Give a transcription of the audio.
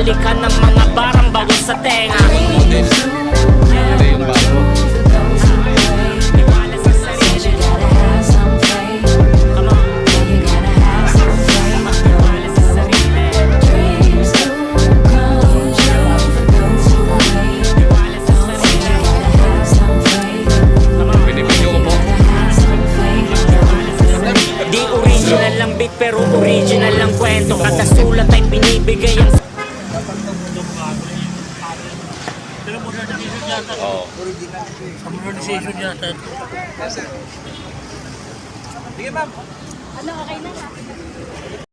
balikan ng mga barang bago sa tenga. Hindi yung bago. Tiwala sa sarili. Come on. Tiwala sa sarili. Tiwala sa sarili. Come on. Binibidyo ko po. Di original lang beat pero original lang kwento. Kada sulat ay binibigay ang Oo. Modernization yata. Sige ma'am. Ano, okay na?